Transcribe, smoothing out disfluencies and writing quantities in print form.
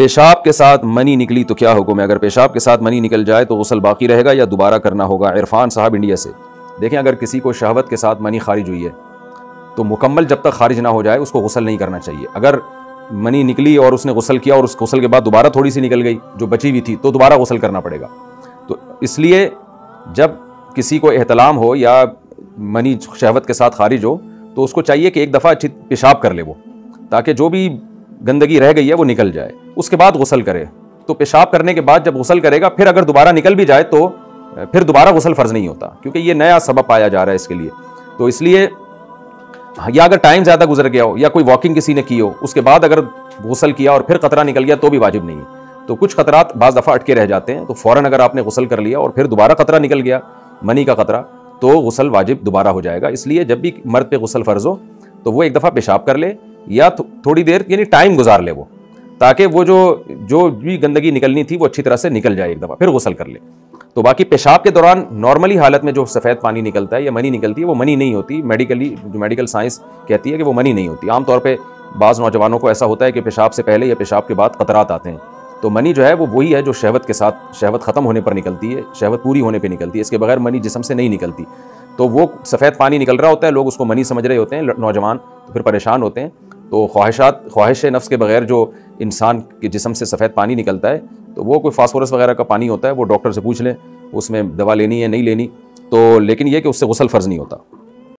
पेशाब के साथ मनी निकली तो क्या हुक्म है? अगर पेशाब के साथ मनी निकल जाए तो गुस्ल बाकी रहेगा या दोबारा करना होगा? इरफान साहब इंडिया से। देखें, अगर किसी को शहवत के साथ मनी खारिज हुई है तो मुकम्मल जब तक खारिज ना हो जाए उसको गुस्ल नहीं करना चाहिए। अगर मनी निकली और उसने गुस्ल किया और उस गुस्ल के बाद दोबारा थोड़ी सी निकल गई जो बची हुई थी तो दोबारा गुस्ल करना पड़ेगा। तो इसलिए जब किसी को एहतलाम हो या मनी शहवत के साथ खारिज हो तो उसको चाहिए कि एक दफ़ा अच्छी पेशाब कर ले वो, ताकि जो भी गंदगी रह गई है वो निकल जाए, उसके बाद गुस्ल करे। तो पेशाब करने के बाद जब गुस्ल करेगा फिर अगर दोबारा निकल भी जाए तो फिर दोबारा गुस्ल फ़र्ज नहीं होता, क्योंकि ये नया सबब पाया जा रहा है इसके लिए। तो इसलिए या अगर टाइम ज़्यादा गुजर गया हो या कोई वॉकिंग किसी ने की हो उसके बाद अगर गुस्ल किया और फिर ख़तरा निकल गया तो भी वाजिब नहीं है। तो कुछ ख़तरात बाज़ दफ़ा अटके रह जाते हैं, तो फ़ौरन अगर आपने गुस्ल कर लिया और फिर दोबारा ख़तरा निकल गया मनी का ख़तरा तो गुस्ल वाजिब दोबारा हो जाएगा। इसलिए जब भी मर्द पे गुस्ल फ़र्ज हो तो वो एक दफ़ा पेशाब कर ले या थोड़ी देर यानी टाइम गुजार ले वो, ताकि वो जो भी गंदगी निकलनी थी वो अच्छी तरह से निकल जाए, एक दफ़ा फिर गुस्ल कर ले। तो बाकी पेशाब के दौरान नॉर्मली हालत में जो सफ़ेद पानी निकलता है या मनी निकलती है वो मनी नहीं होती। मेडिकली जो मेडिकल साइंस कहती है कि वो मनी नहीं होती। आमतौर पे बाज़ नौजवानों को ऐसा होता है कि पेशाब से पहले या पेशाब के बाद कतरात आते हैं। तो मनी जो है वो वही है जो शहवत के साथ, शहवत ख़त्म होने पर निकलती है, शहवत पूरी होने पर निकलती है। इसके बगैर मनी जिस्म से नहीं निकलती। तो वो सफ़ेद पानी निकल रहा होता है, लोग उसको मनी समझ रहे होते हैं नौजवान, तो फिर परेशान होते हैं। तो ख्वाहिश नफ्स के बगैर जो इंसान के जिस्म से सफ़ेद पानी निकलता है तो वो कोई फास्फोरस वगैरह का पानी होता है, वो डॉक्टर से पूछ लें उसमें दवा लेनी है नहीं लेनी। तो लेकिन ये कि उससे गुस्ल फ़र्ज नहीं होता।